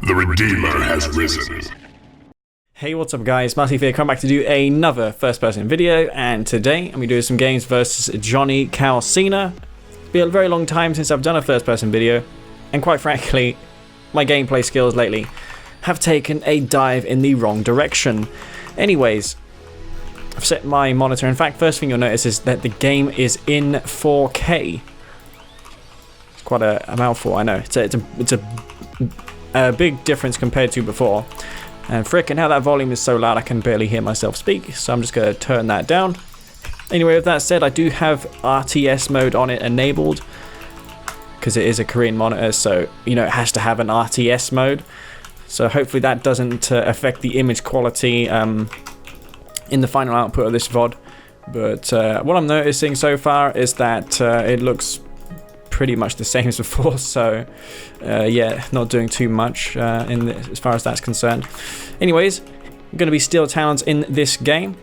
The Redeemer has risen. Hey, what's up guys, Marty here, come back to do another first person video, and today I'm going to be doing some games versus Johnny Calcina. It's been a very long time since I've done a first person video, and quite frankly, my gameplay skills lately have taken a dive in the wrong direction. Anyways, I've set my monitor. In fact, first thing you'll notice is that the game is in 4K. It's quite a mouthful, I know. It's a big difference compared to before. And frickin' how that volume is so loud I can barely hear myself speak, so I'm just going to turn that down. Anyway, with that said, I do have RTS mode on it enabled, because it is a Korean monitor, so you know it has to have an RTS mode. So hopefully that doesn't affect the image quality in the final output of this VOD. But what I'm noticing so far is that it looks pretty much the same as before, so yeah, not doing too much as far as that's concerned. Anyways, I'm going to be Steel Towns in this game.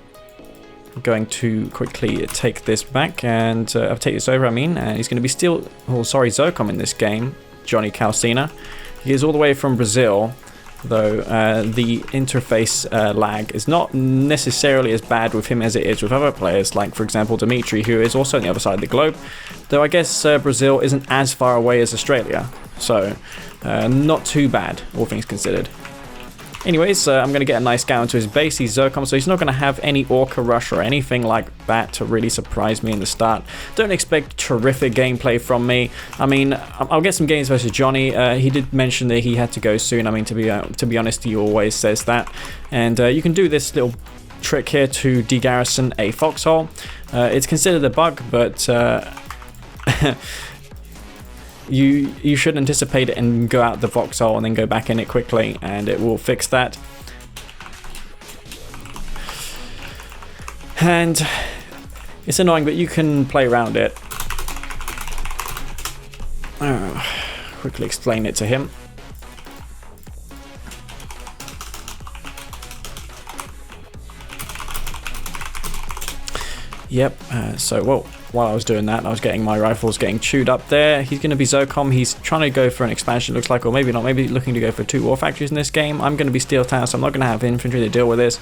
I'm going to quickly take this back and I'll take this over, and he's going to be Zocom in this game, Johnny Calcina. He is all the way from Brazil, though the interface lag is not necessarily as bad with him as it is with other players, like for example Dimitri, who is also on the other side of the globe, though I guess Brazil isn't as far away as Australia, so not too bad, all things considered. Anyways, I'm going to get a nice scout into his base. He's Zocom, so he's not going to have any Orca Rush or anything like that to really surprise me in the start. Don't expect terrific gameplay from me. I mean, I'll get some games versus Johnny. He did mention that he had to go soon. I mean, to be honest, he always says that. And you can do this little trick here to de-garrison a foxhole. It's considered a bug, but You should anticipate it and go out the foxhole and then go back in it quickly, and it will fix that. And it's annoying, but you can play around it. Quickly explain it to him. Yep, so, well, while I was doing that, I was getting my rifles getting chewed up there. He's going to be Zocom. He's trying to go for an expansion, looks like, or maybe not. Maybe looking to go for 2 war factories in this game. I'm going to be Steel Town, so I'm not going to have infantry to deal with this.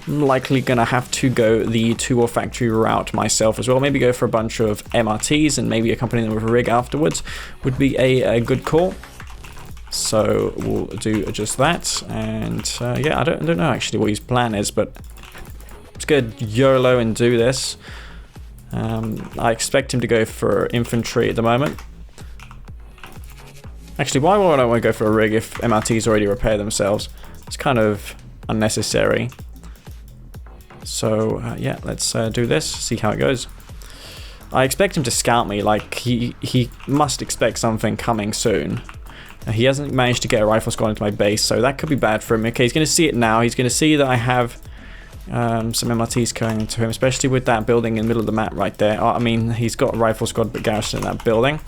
I'm likely going to have to go the 2 war factory route myself as well. Maybe go for a bunch of MRTs and maybe accompany them with a rig afterwards would be a good call. So we'll do just that. And yeah, I don't know actually what his plan is, but let's go YOLO and do this. I expect him to go for infantry at the moment. Actually, why would I want to go for a rig if MRTs already repair themselves? It's kind of unnecessary. So yeah, let's do this, see how it goes. I expect him to scout me, like he must expect something coming soon. He hasn't managed to get a rifle squad into my base, so that could be bad for him. Okay, he's going to see it now. He's going to see that I have some MRTs going to him, especially with that building in the middle of the map right there. I mean, he's got a rifle squad but garrison in that building.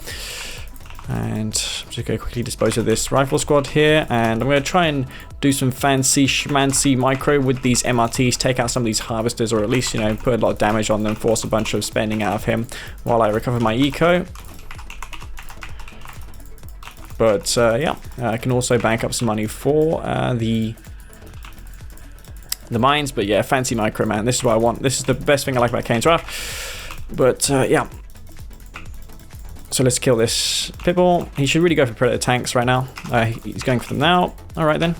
And I'm just going to quickly dispose of this rifle squad here, and I'm going to try and do some fancy schmancy micro with these MRTs, take out some of these harvesters, or at least, you know, put a lot of damage on them, force a bunch of spending out of him while I recover my eco. But yeah, I can also bank up some money for the mines, but yeah, fancy micro, man. This is what I want. This is the best thing I like about Kane's Wrath. But yeah, so let's kill this Pitbull. He should really go for Predator tanks right now. He's going for them now. All right then.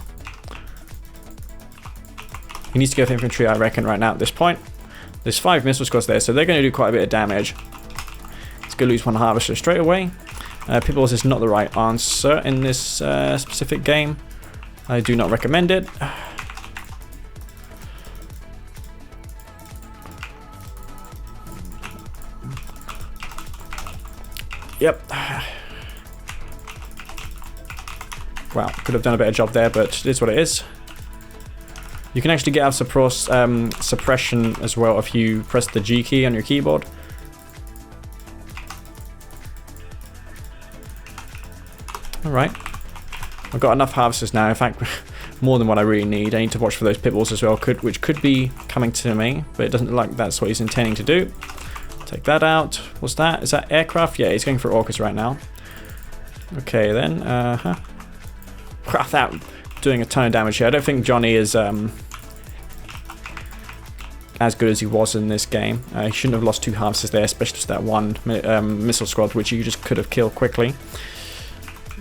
He needs to go for infantry, I reckon, right now at this point. There's 5 missile squads there, so they're going to do quite a bit of damage. He's going to lose 1 harvester straight away. Pitbulls is not the right answer in this specific game. I do not recommend it. Yep. Wow, could have done a better job there, but it is what it is. You can actually get out of suppression as well if you press the G key on your keyboard. Alright. I've got enough harvesters now, in fact, more than what I really need. I need to watch for those pitbulls as well, which could be coming to me, but it doesn't look like that's what he's intending to do. Take that out. What's that? Is that aircraft? Yeah, he's going for orcas right now. Okay then. without doing a ton of damage here. I don't think Johnny is as good as he was in this game. He shouldn't have lost 2 harvests there, especially just that one missile squad, which you just could have killed quickly.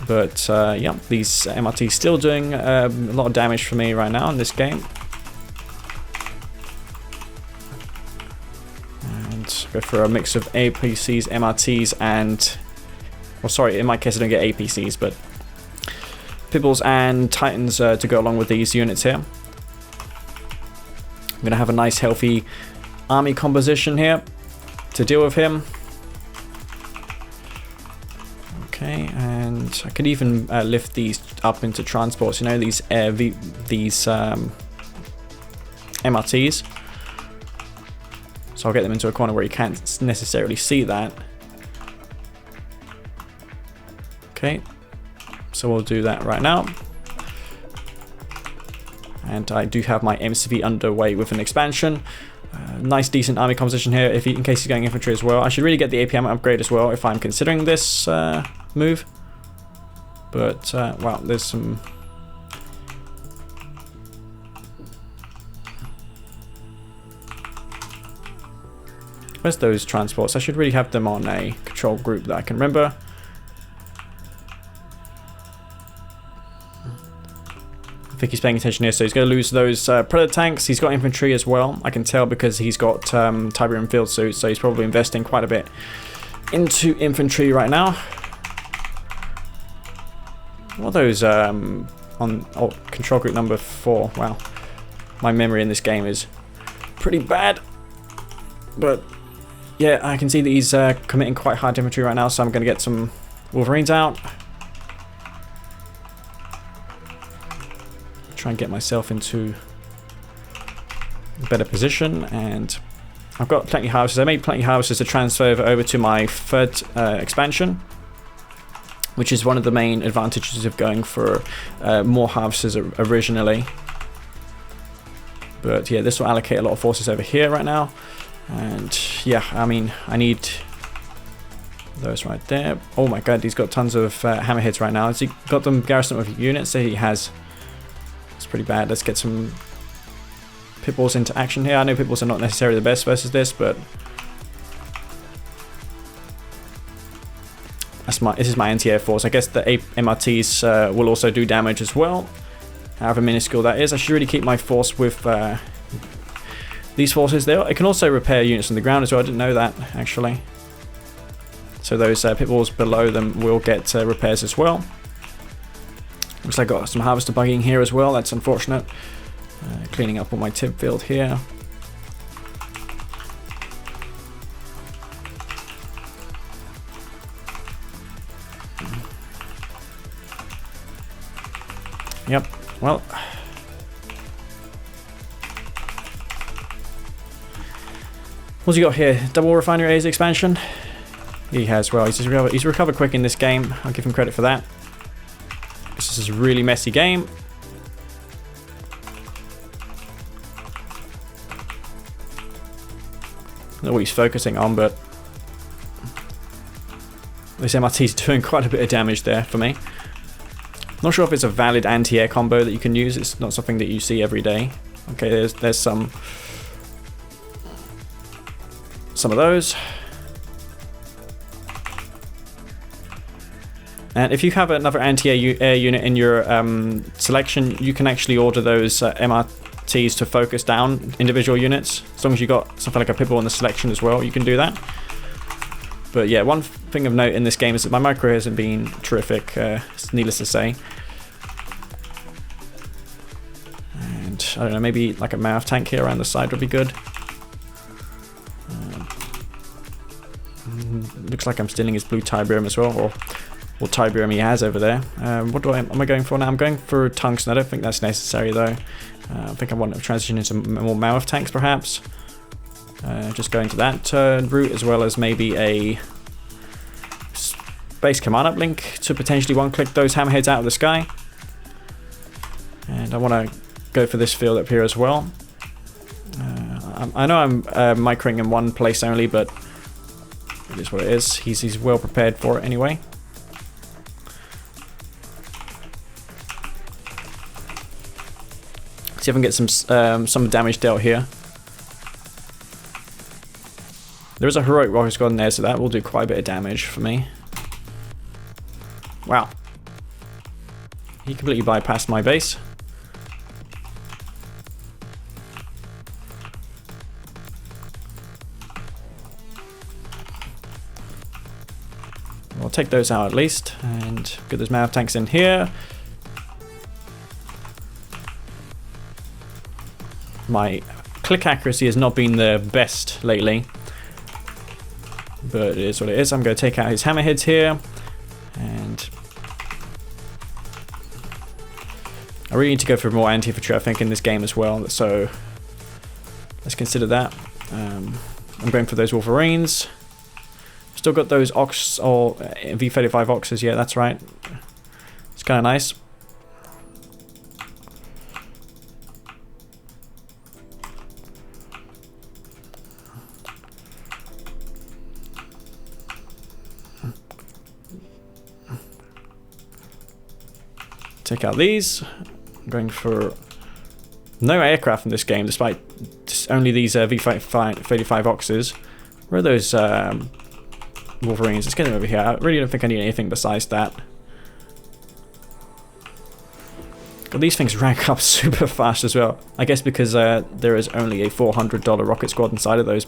But yeah, these MRTs still doing a lot of damage for me right now in this game. And go for a mix of APCs, MRTs, and... well, sorry, in my case I don't get APCs, but Pibbles and Titans to go along with these units here. I'm going to have a nice healthy army composition here to deal with him. Okay, and I could even lift these up into transports, you know, these MRTs. So I'll get them into a corner where you can't necessarily see that. Okay, so we'll do that right now. And I do have my MCV underway with an expansion. Nice decent army composition here in case he's going infantry as well. I should really get the APM upgrade as well if I'm considering this move. But wow, there's some... where's those transports? I should really have them on a control group that I can remember. I think he's paying attention here, so he's going to lose those Predator tanks. He's got infantry as well, I can tell, because he's got Tiberium field suits, so he's probably investing quite a bit into infantry right now. What are those on control group number 4? Wow, my memory in this game is pretty bad. But yeah, I can see that he's committing quite hard infantry right now, so I'm going to get some Wolverines out. Try and get myself into a better position, and I've got plenty of houses. I made plenty of houses to transfer over to my 3rd expansion, which is one of the main advantages of going for more harvests originally. But yeah, this will allocate a lot of forces over here right now, and yeah, I mean, I need those right there. Oh my god, he's got tons of hammerheads right now. Has he got them garrisoned with units? There he has. It's pretty bad. Let's get some Pitbulls into action here. I know Pitbulls are not necessarily the best versus this, but this is my anti-air force. I guess the MRTs will also do damage as well, however minuscule that is. I should really keep my force with these forces there. It can also repair units on the ground as well. I didn't know that, actually. So those Pitbulls below them will get repairs as well. Looks like I got some harvester bugging here as well. That's unfortunate. Cleaning up all my tip field here. Yep, well, what's he got here? Double refinery A's expansion? He has. Well, he's recovered quick in this game. I'll give him credit for that. This is a really messy game. I don't know what he's focusing on, but this MRT is doing quite a bit of damage there for me. Not sure if it's a valid anti-air combo that you can use. It's not something that you see every day. Okay, there's some of those. And if you have another anti-air unit in your selection, you can actually order those MRTs to focus down individual units. As long as you got something like a Pitbull in the selection as well, you can do that. But yeah, one thing of note in this game is that my micro hasn't been terrific, needless to say. And I don't know, maybe like a mouth tank here around the side would be good. Looks like I'm stealing his blue Tiberium as well, or what Tiberium he has over there. What am I going for now? I'm going for tungsten. I don't think that's necessary though. I think I want to transition into more Mammoth tanks perhaps. Just going to that route, as well as maybe a base command uplink to potentially one-click those hammerheads out of the sky. And I want to go for this field up here as well. I know I'm microing in one place only, but it is what it is. He's well prepared for it anyway. See if I can get some damage dealt here. There is a heroic rocket squad in there, so that will do quite a bit of damage for me. Wow. He completely bypassed my base. I'll take those out at least, and get those Mav tanks in here. My click accuracy has not been the best lately, but it is what it is. I'm going to take out his hammerheads here, and I really need to go for more anti-infantry, I think, in this game as well, so let's consider that. I'm going for those Wolverines. Still got those Ox, or V35 Oxes, yeah, that's right. It's kind of nice. Take out these. I'm going for no aircraft in this game, despite only these V35 Oxes. Where are those Wolverines? Let's get them over here. I really don't think I need anything besides that. God, these things rank up super fast as well. I guess because there is only a $400 rocket squad inside of those.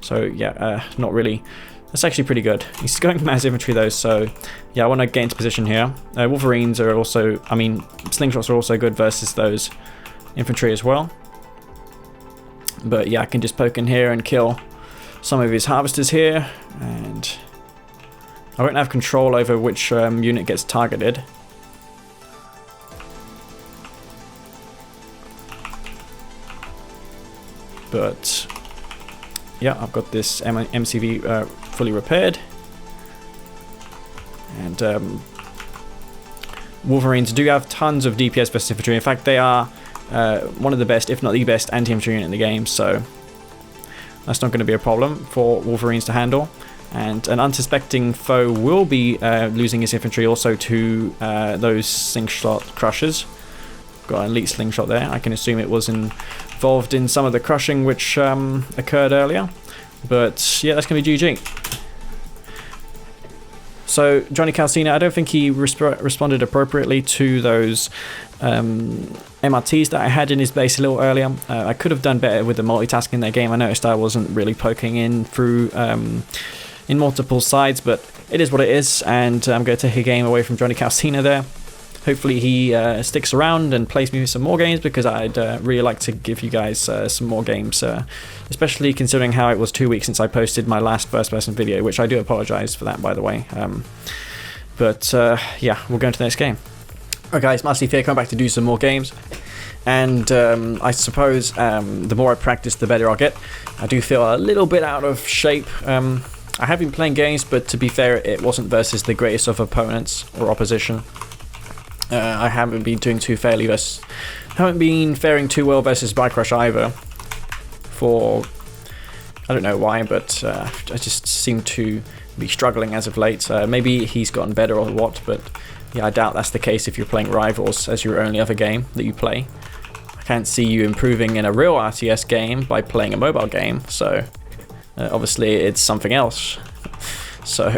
So yeah, not really. That's actually pretty good. He's going mass infantry though, so yeah, I want to get into position here. Wolverines are also, I mean, slingshots are also good versus those infantry as well. But yeah, I can just poke in here and kill some of his harvesters here, and I won't have control over which unit gets targeted. But yeah, I've got this MCV fully repaired, and Wolverines do have tons of DPS versus infantry. In fact, they are one of the best, if not the best, anti-infantry unit in the game, so that's not going to be a problem for Wolverines to handle. And an unsuspecting foe will be losing his infantry also to those slingshot crushers. Got an elite slingshot there. I can assume it was involved in some of the crushing which occurred earlier. But yeah, that's going to be GG. So Johnny Calcina, I don't think he responded appropriately to those MRTs that I had in his base a little earlier. I could have done better with the multitasking in that game. I noticed I wasn't really poking in through in multiple sides, but it is what it is, and I'm going to take a game away from Johnny Calcina there. Hopefully he sticks around and plays me with some more games, because I'd really like to give you guys some more games, especially considering how it was 2 weeks since I posted my last first-person video, which I do apologize for that, by the way. But yeah, we'll go into the next game. Alright guys, Master Fear, coming back to do some more games, and I suppose the more I practice, the better I'll get. I do feel a little bit out of shape. I have been playing games, but to be fair, it wasn't versus the greatest of opponents or opposition. I haven't been doing too fairly versus, haven't been faring too well versus Bycrush either. For I don't know why, but I just seem to be struggling as of late. Maybe he's gotten better or what, but yeah, I doubt that's the case if you're playing Rivals as your only other game that you play. I can't see you improving in a real RTS game by playing a mobile game, so obviously it's something else. So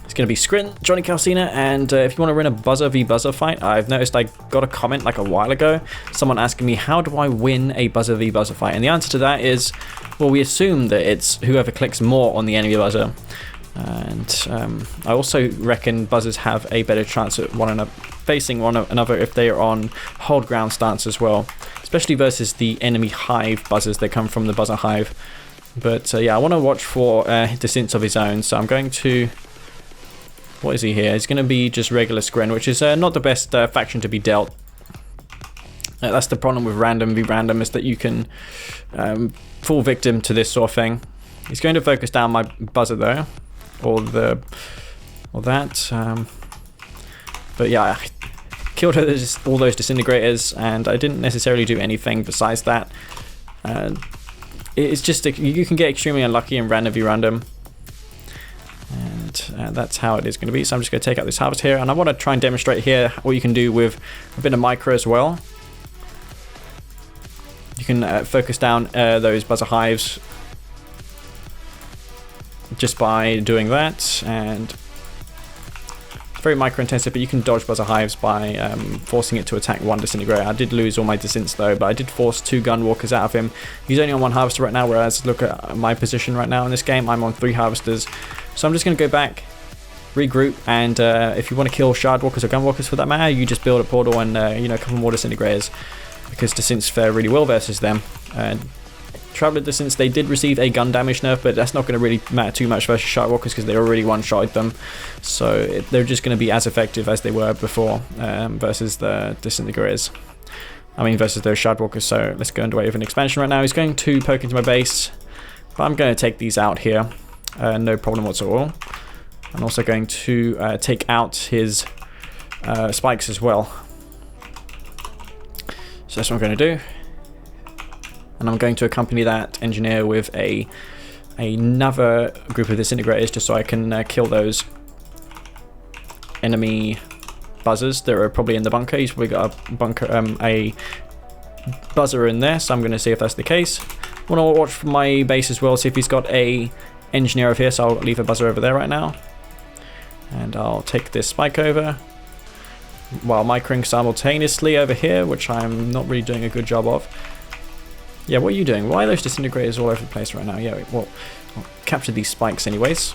it's going to be Scrin, Johnny Calcina, and if you want to win a buzzer v buzzer fight, I've noticed I got a comment like a while ago, someone asking me how do I win a buzzer v buzzer fight, and the answer to that is, well, we assume that it's whoever clicks more on the enemy buzzer, and I also reckon buzzers have a better chance at facing one another if they are on hold ground stance as well, especially versus the enemy hive buzzers that come from the buzzer hive. But yeah, I want to watch for descents of his own, so I'm going to... What is he here? He's going to be just regular Scrin, which is not the best faction to be dealt. That's the problem with random v random, is that you can fall victim to this sort of thing. He's going to focus down my buzzer though, or that. But yeah, I killed all those disintegrators, and I didn't necessarily do anything besides that. It's just you can get extremely unlucky in random v random. And that's how it is going to be. So I'm just going to take out this harvest here, and I want to try and demonstrate here what you can do with a bit of micro as well. can focus down those buzzer hives just by doing that, and it's very micro intensive, but you can dodge buzzer hives by forcing it to attack one disintegrator. I did lose all my disints though, but I did force 2 gunwalkers out of him. He's only on 1 harvester right now, whereas look at my position right now in this game, I'm on 3 harvesters. So I'm just going to go back, regroup, and if you want to kill shardwalkers or gunwalkers for that matter, you just build a portal and you know, a couple more disintegrators, because disints fare really well versus them. Traveler distance, they did receive a gun damage nerf, but that's not going to really matter too much versus shardwalkers because they already one-shotted them, so they're just going to be as effective as they were before versus the disintegrators. I mean versus those shardwalkers. So let's go underway with an expansion right now. He's going to poke into my base, but I'm going to take these out here, no problem whatsoever. I'm also going to take out his spikes as well. So that's what I'm going to do. And I'm going to accompany that engineer with another group of disintegrators just so I can kill those enemy buzzers that are probably in the bunker. He's probably got a buzzer in there, so I'm going to see if that's the case. I want to watch for my base as well, see if he's got a engineer over here, so I'll leave a buzzer over there right now. And I'll take this spike over while microing simultaneously over here, which I'm not really doing a good job of. Yeah, what are you doing? Why are those disintegrators all over the place right now? Yeah, well, I'll capture these spikes anyways.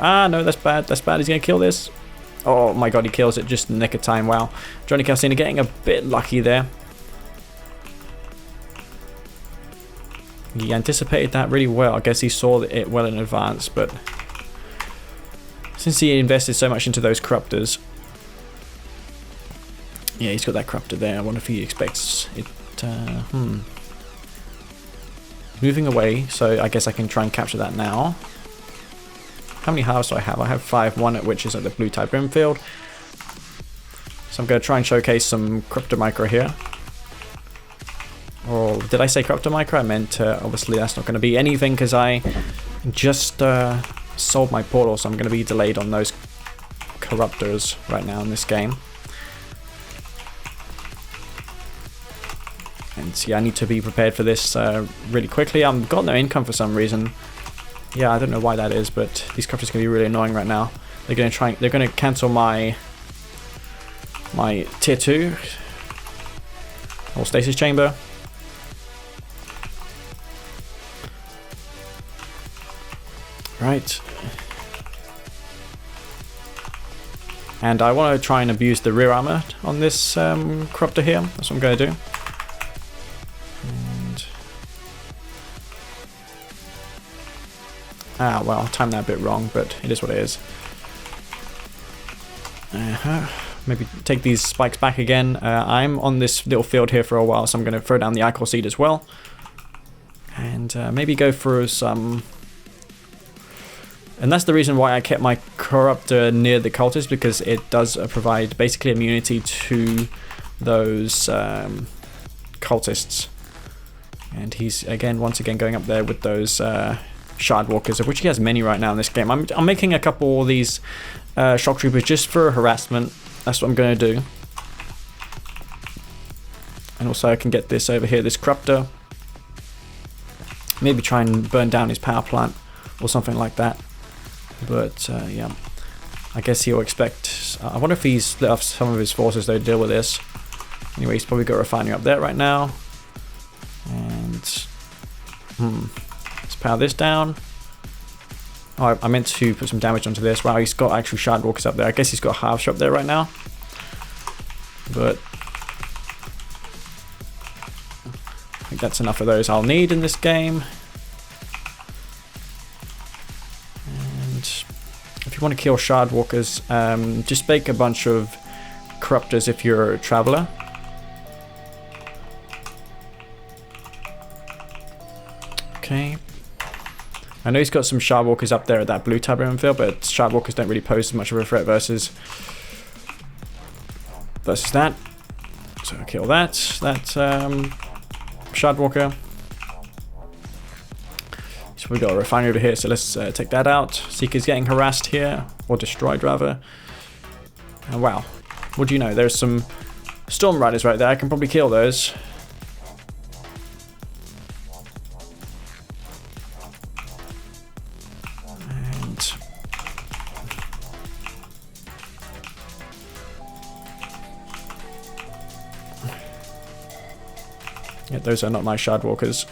Ah, no, that's bad. That's bad. He's going to kill this. Oh my god, he kills it just in the nick of time. Wow. Johnny Calcina getting a bit lucky there. He anticipated that really well. I guess he saw it well in advance, but since he invested so much into those corruptors. Yeah, he's got that corruptor there. I wonder if he expects it. Moving away, so I guess I can try and capture that now. How many halves do I have? I have 5, one at which is at the blue type brimfield. So I'm going to try and showcase some Corruptor Micro here. Or did I say Corruptor Micro? I meant, obviously that's not going to be anything because I just sold my portal, so I'm going to be delayed on those Corruptors right now in this game. And yeah, I need to be prepared for this really quickly. I've got no income for some reason. Yeah, I don't know why that is, but these corruptors are going to be really annoying right now. They're going to cancel my tier 2 or stasis chamber. Right. And I want to try and abuse the rear armor on this corruptor here. That's what I'm going to do. Ah, well, I timed that a bit wrong, but it is what it is. Maybe take these spikes back again. I'm on this little field here for a while, so I'm going to throw down the Ichor Seed as well. And maybe go through some... And that's the reason why I kept my Corruptor near the cultists, because it does provide basically immunity to those cultists. And he's, once again, going up there with those... Shardwalkers, of which he has many right now in this game. I'm making a couple of these shock troopers just for harassment. That's what I'm going to do. And also I can get this over here, this corruptor. Maybe try and burn down his power plant or something like that. But yeah, I guess he'll expect... I wonder if he's split off some of his forces though to deal with this. Anyway, he's probably got a refinery up there right now. And... let's power this down. Oh, I meant to put some damage onto this. Wow, he's got actual Shardwalkers up there. I guess he's got a half shot there right now. But I think that's enough of those I'll need in this game. And if you want to kill Shardwalkers, just make a bunch of Corruptors if you're a Traveler. Okay. I know he's got some Shardwalkers up there at that blue tab field, but Shardwalkers don't really pose as much of a threat versus that. So I'll kill that Shardwalker. So we've got a refinery over here, so let's take that out. Seeker's getting harassed here, or destroyed rather. And wow, what do you know? There's some Storm Riders right there. I can probably kill those. Yeah, those are not my shard walkers.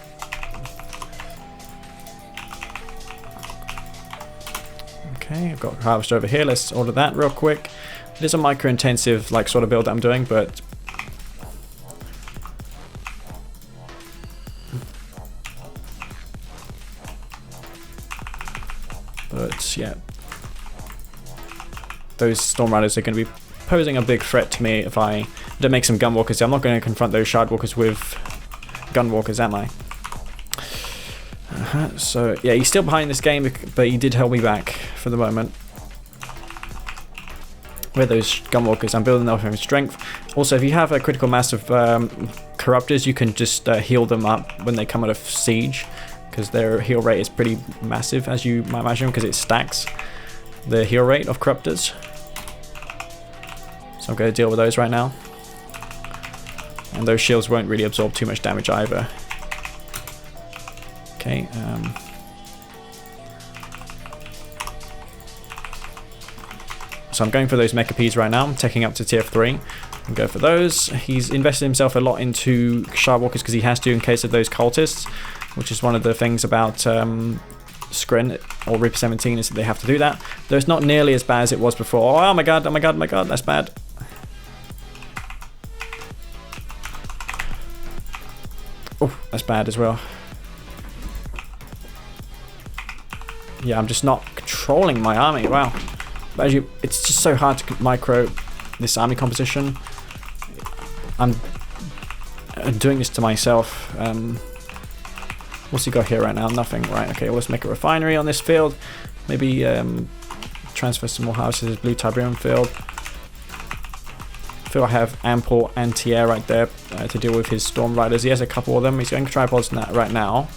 Okay, I've got harvester over here. Let's order that real quick. It is a micro-intensive like sort of build that I'm doing, but yeah, those storm riders are going to be posing a big threat to me if I don't make some gun walkers. I'm not going to confront those shard walkers with gun walkers, am I? So yeah, he's still behind this game, but he did hold me back for the moment. With those gun walkers, I'm building up his strength. Also, if you have a critical mass of corruptors, you can just heal them up when they come out of siege, because their heal rate is pretty massive, as you might imagine, because it stacks the heal rate of corruptors. So I'm going to deal with those right now. And those shields won't really absorb too much damage either. Okay. So I'm going for those Mecha Ps right now. I'm taking up to tier 3. And go for those. He's invested himself a lot into shard walkers because he has to in case of those cultists, which is one of the things about Skrin or Reaper 17 is that they have to do that. Though it's not nearly as bad as it was before. Oh my god, oh my god, oh my god, that's bad. Oh, that's bad as well. Yeah, I'm just not controlling my army. Wow. But as it's just so hard to micro this army composition. I'm doing this to myself. What's he got here right now? Nothing. Right, okay, let's make a refinery on this field. Maybe transfer some more houses to this blue Tiberium field. I feel I have ample anti-air right there to deal with his storm riders. He has a couple of them. He's going tripods right now.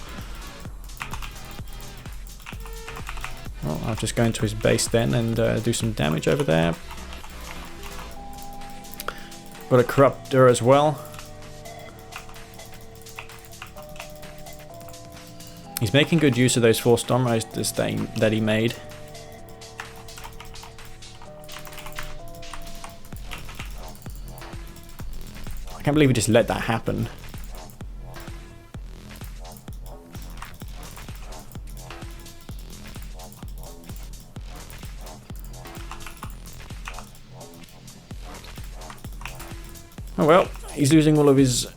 Well, I'll just go into his base then and do some damage over there. Got a corruptor as well. He's making good use of those 4 storm riders that he made. I can't believe he just let that happen. Oh well, he's losing all of his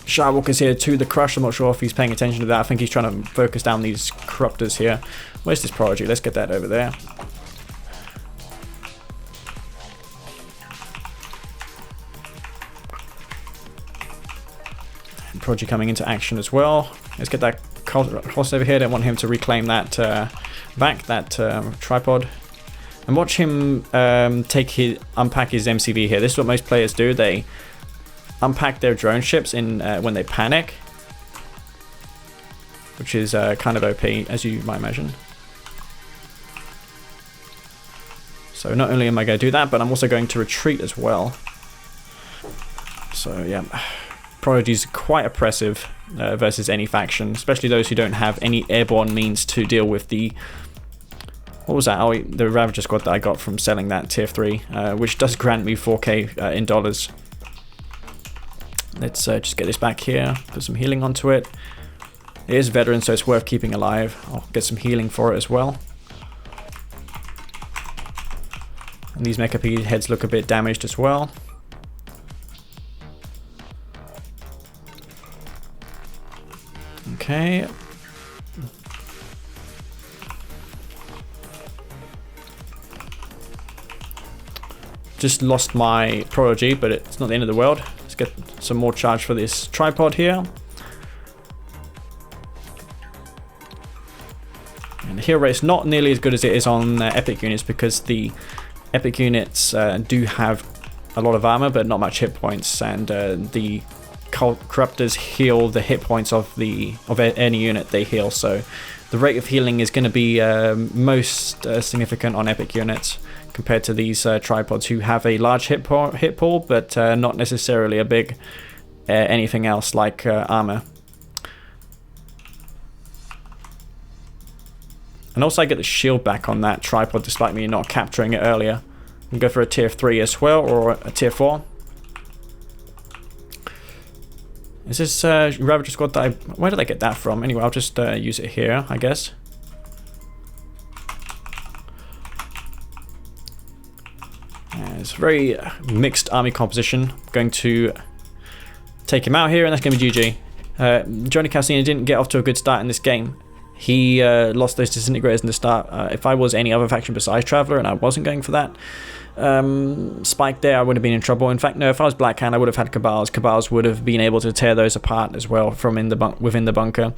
shard walkers here to the crush. I'm not sure if he's paying attention to that. I think he's trying to focus down these corruptors here. Where's this prodigy? Let's get that over there. And prodigy coming into action as well. Let's get that cross over here. Don't want him to reclaim that tripod. And watch him unpack his MCV here. This is what most players do. They unpack their drone ships when they panic, which is kind of OP, as you might imagine. So not only am I going to do that, but I'm also going to retreat as well. So yeah, Prodigy's quite oppressive versus any faction, especially those who don't have any airborne means to deal with the... What was that? Oh, the Ravager squad that I got from selling that tier 3, which does grant me 4k in dollars. Let's just get this back here, put some healing onto it. It is veteran, so it's worth keeping alive. I'll get some healing for it as well. And these Mecha P heads look a bit damaged as well. Okay. Just lost my Prodigy, but it's not the end of the world. Let's get some more charge for this tripod here. And the heal rate's not nearly as good as it is on epic units, because the epic units do have a lot of armor but not much hit points, and the corruptors heal the hit points of any unit they heal, so the rate of healing is going to be most significant on epic units compared to these tripods who have a large hit pool but not necessarily a big anything else like armor. And also I get the shield back on that tripod despite me not capturing it earlier. And go for a tier 3 as well, or a tier 4. Is this Ravager Squad that where did I get that from? Anyway, I'll just use it here, I guess. It's a very mixed army composition. Going to take him out here, and that's going to be GG. Johnny Calcina didn't get off to a good start in this game. He lost those disintegrators in the start. If I was any other faction besides Traveller and I wasn't going for that spike there, I would have been in trouble. In fact, no, if I was Black Hand, I would have had Cabals. Cabals would have been able to tear those apart as well from within the bunker.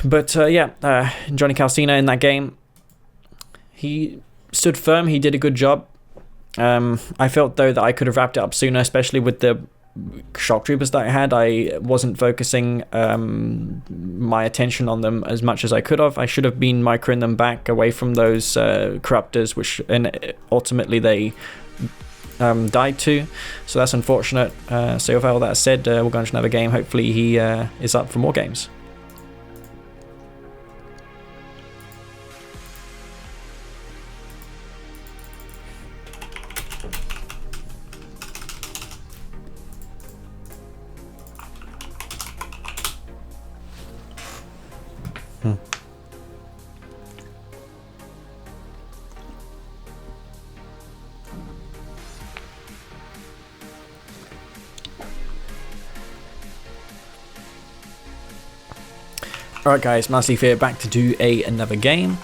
But yeah, Johnny Calcina in that game, he stood firm. He did a good job. I felt though that I could have wrapped it up sooner, especially with the shock troopers that I had. I wasn't focusing my attention on them as much as I could have. I should have been microing them back away from those corruptors, and ultimately they died too. So that's unfortunate. So with all that said, we're going to another game. Hopefully he is up for more games. Alright guys, Massive here, back to do another game,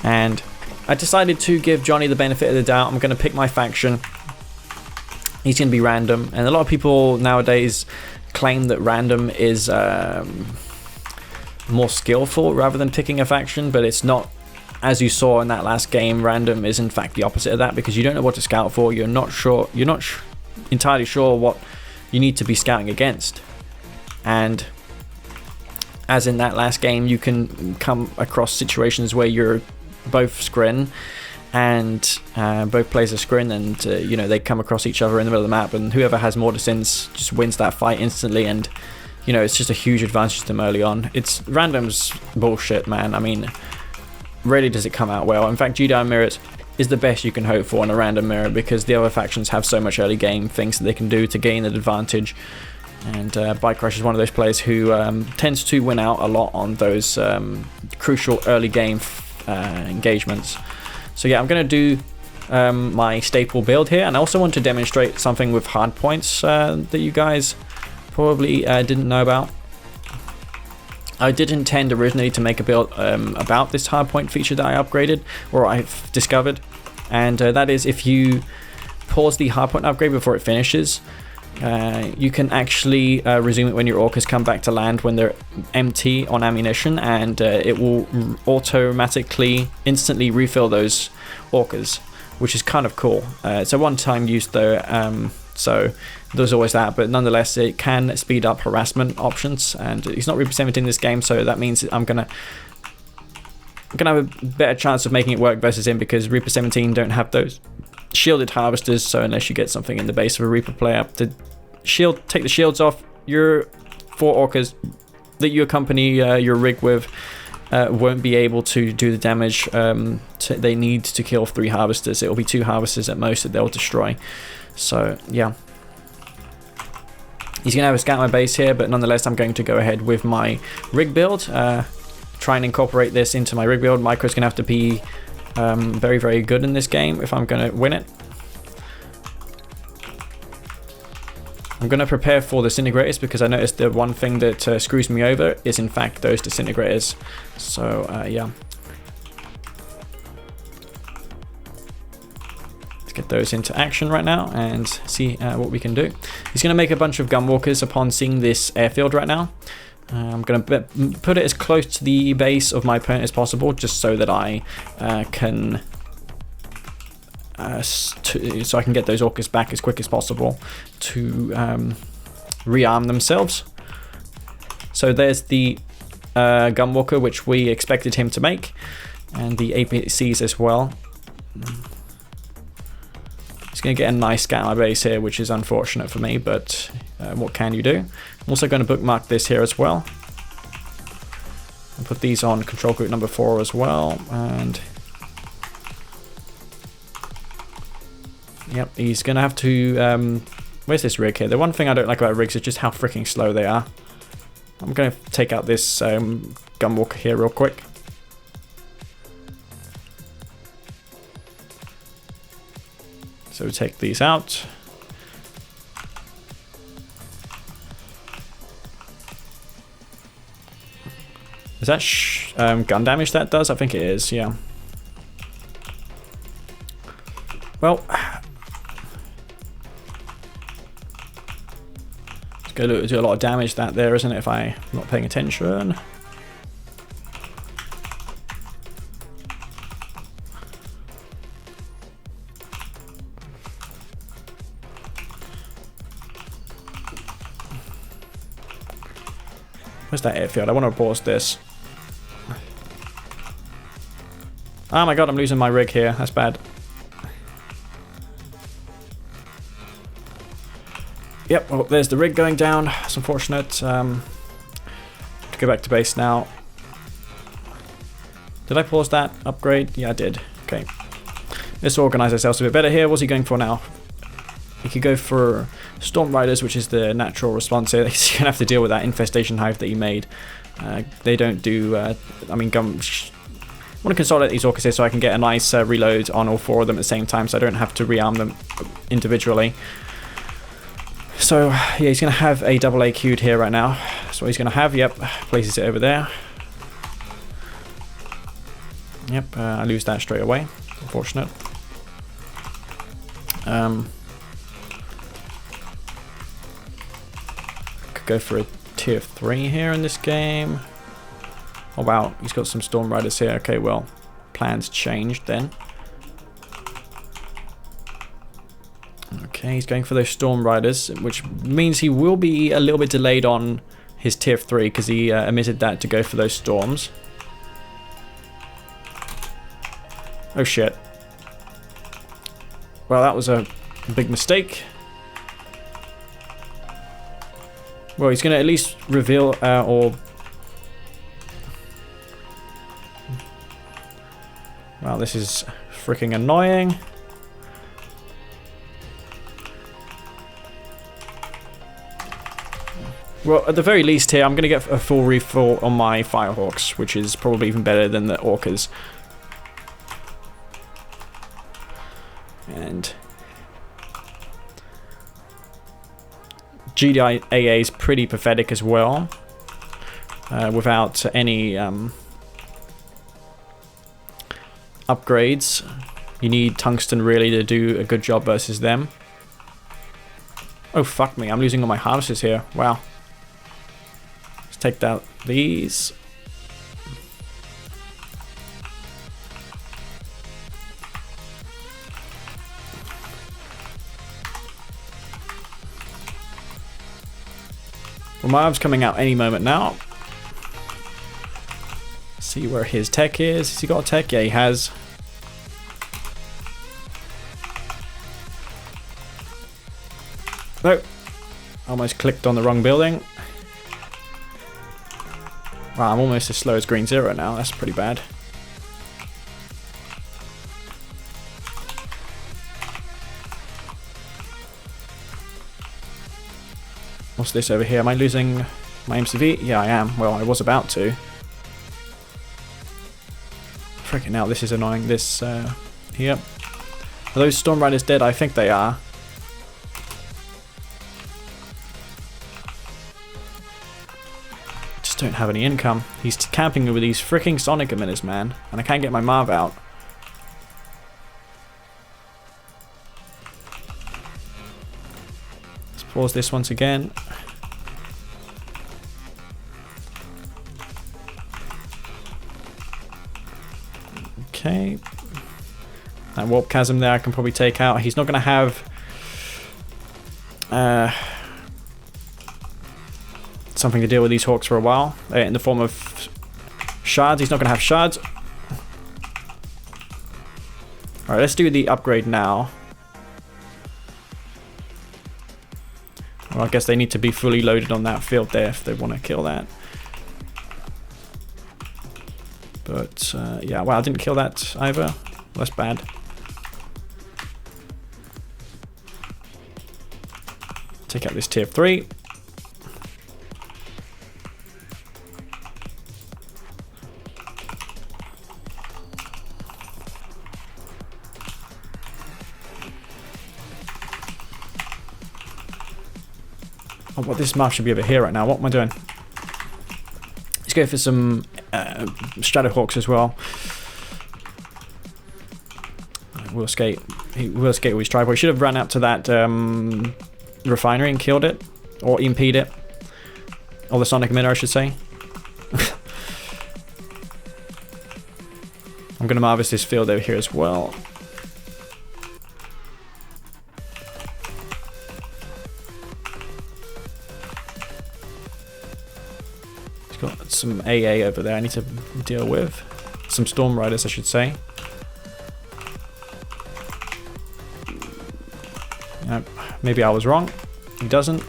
and I decided to give Johnny the benefit of the doubt. I'm going to pick my faction. He's going to be random, and a lot of people nowadays claim that random is more skillful rather than picking a faction, but it's not. As you saw in that last game, random is in fact the opposite of that, because you don't know what to scout for. You're not entirely sure what you need to be scouting against, and as in that last game, you can come across situations where you're both scrin, and both players are scrin, and you know, they come across each other in the middle of the map, and whoever has more descents just wins that fight instantly, and you know, it's just a huge advantage to them early on. It's random's bullshit, man. I mean, rarely does it come out well. In fact, G-Down Mirrors is the best you can hope for in a random mirror, because the other factions have so much early game things that they can do to gain an advantage. And Bike Crush is one of those players who tends to win out a lot on those crucial early game engagements. So yeah, I'm going to do my staple build here, and I also want to demonstrate something with hard points that you guys probably didn't know about. I did intend originally to make a build about this hardpoint feature that I upgraded, or I've discovered, and that is if you pause the hardpoint upgrade before it finishes, you can actually resume it when your orcas come back to land when they're empty on ammunition, and it will automatically instantly refill those orcas, which is kind of cool. It's a one-time use though, so there's always that, but nonetheless it can speed up harassment options, and it's not Reaper 17 in this game, so that means I'm gonna have a better chance of making it work versus him, because Reaper 17 don't have those shielded harvesters. So unless you get something in the base of a Reaper player to take the shields off, your 4 orcas that you accompany your rig with won't be able to do the damage they need to kill 3 harvesters. It will be 2 harvesters at most that they'll destroy. So yeah, he's gonna have a scout my base here, but nonetheless I'm going to go ahead with my rig build, try and incorporate this into my rig build. Micro's gonna have to be very, very good in this game if I'm going to win it. I'm going to prepare for the disintegrators, because I noticed the one thing that screws me over is in fact those disintegrators. So yeah, let's get those into action right now and see what we can do. He's going to make a bunch of gunwalkers upon seeing this airfield right now. I'm going to put it as close to the base of my opponent as possible, just so that I can so I can get those orcas back as quick as possible to rearm themselves. So there's the gunwalker, which we expected him to make, and the APCs as well. He's going to get a nice scout on my base here, which is unfortunate for me, but what can you do? I'm also going to bookmark this here as well, and put these on control group number 4 as well. And yep, he's going to have to Where's this rig here? The one thing I don't like about rigs is just how freaking slow they are. I'm going to take out this gunwalker here real quick. So we take these out. Is that gun damage that does? I think it is, yeah. Well, it's going to do a lot of damage that there, isn't it, if I'm not paying attention. Where's that airfield? I want to pause this. Oh my god, I'm losing my rig here. That's bad. Yep, well, there's the rig going down. It's unfortunate. To go back to base now. Did I pause that upgrade? Yeah, I did. Okay. Let's organize ourselves a bit better here. What's he going for now? He could go for Storm Riders, which is the natural response here. He's going to have to deal with that infestation hive that he made. They don't do... I mean, I want to consolidate these orcas here so I can get a nice reload on all 4 of them at the same time, so I don't have to rearm them individually. So, yeah, he's going to have a double AQ'd here right now. That's what he's going to have. Yep, places it over there. Yep, I lose that straight away. Unfortunate. Could go for a tier 3 here in this game. Oh wow, he's got some Storm Riders here. Okay, well, plans changed then. Okay, he's going for those Storm Riders, which means he will be a little bit delayed on his tier 3 because he omitted that to go for those storms. Oh shit. Well, that was a big mistake. Well, he's going to at least reveal or... Wow, this is freaking annoying. Well, at the very least here, I'm going to get a full refill on my Firehawks, which is probably even better than the Orcas. And GDIAA is pretty pathetic as well, without any upgrades. You need tungsten really to do a good job versus them. Oh fuck me, I'm losing all my harvesters here. Wow. Let's take out these. Well, Marv's coming out any moment now. See where his tech is. Has he got a tech? Yeah, he has. No. Almost clicked on the wrong building. Wow, I'm almost as slow as Green Zero now. That's pretty bad. What's this over here? Am I losing my MCV? Yeah, I am. Well, I was about to. Freaking out, this is annoying. This, here. Are those Storm Riders dead? I think they are. Just don't have any income. He's camping with these freaking Sonic emitters, man. And I can't get my Marv out. Let's pause this once again. Okay. That warp chasm there I can probably take out. He's not going to have something to deal with these Hawks for a while. In the form of shards. He's not going to have shards. Alright, let's do the upgrade now. Well, I guess they need to be fully loaded on that field there if they want to kill that. But, yeah, wow, I didn't kill that either. Well, that's bad. Take out this tier 3. Oh, well, this map should be over here right now. What am I doing? Let's go for some Stratohawks as well. Will skate. He will escape with his tripod. He should have run up to that refinery and killed it, or impede it, or the sonic emitter, I should say. I'm going to harvest this field over here as well. He's got some AA over there I need to deal with. Some Storm Riders, I should say. Maybe I was wrong. He doesn't.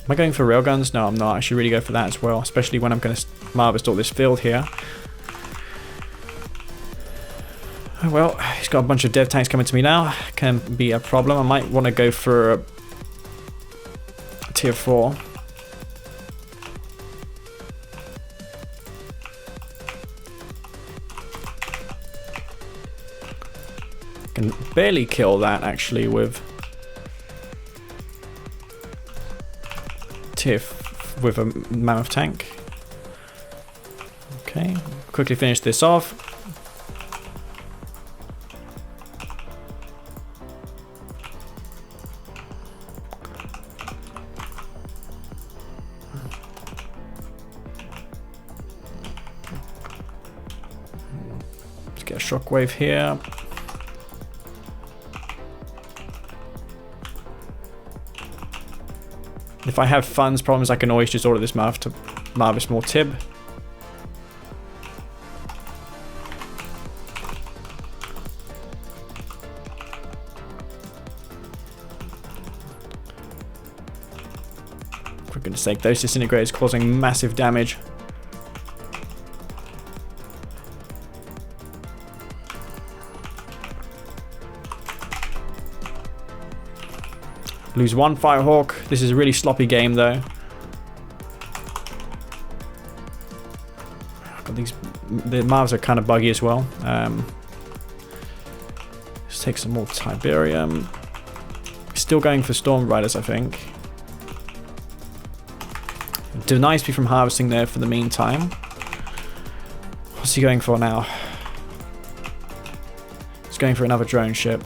Am I going for railguns? No, I'm not. I should really go for that as well, especially when I'm going to harvest all this field here. Oh, well, he's got a bunch of dev tanks coming to me now. Can be a problem. I might want to go for a tier 4. Can barely kill that actually with with a mammoth tank. Okay, quickly finish this off. Let's get a shockwave here. If I have funds problems, I can always just order this math to harvest more tib. For goodness sake, those disintegrators causing massive damage. Lose one Firehawk. This is a really sloppy game though. Got these. The Mavs are kind of buggy as well. Let's take some more Tiberium. Still going for Storm Riders, I think. Denies me from harvesting there for the meantime. What's he going for now? He's going for another drone ship.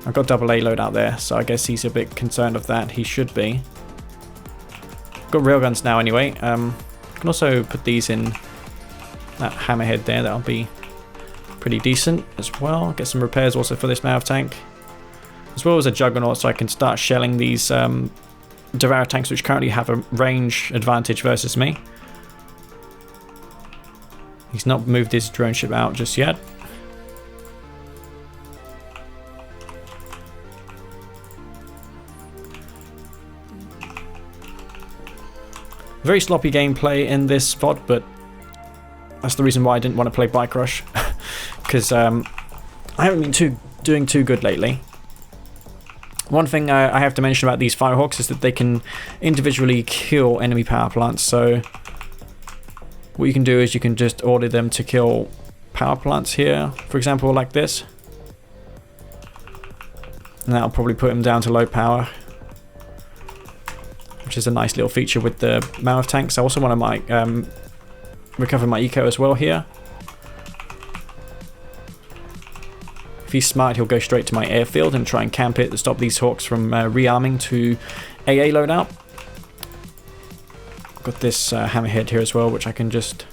I've got double A load out there, so I guess he's a bit concerned of that. He should be. Got railguns now anyway. Can also put these in that hammerhead there. That'll be pretty decent as well. Get some repairs also for this Mav tank. As well as a Juggernaut, so I can start shelling these Devour tanks which currently have a range advantage versus me. He's not moved his drone ship out just yet. Very sloppy gameplay in this VOD, but that's the reason why I didn't want to play Bike Rush, because I haven't been doing too good lately. One thing I have to mention about these Firehawks is that they can individually kill enemy power plants, so what you can do is you can just order them to kill power plants here, for example, like this. And that'll probably put them down to low power, which is a nice little feature with the mammoth tanks. I also want to recover my eco as well here. If he's smart, he'll go straight to my airfield and try and camp it to stop these hawks from rearming to AA loadout. Got this hammerhead here as well, which I can just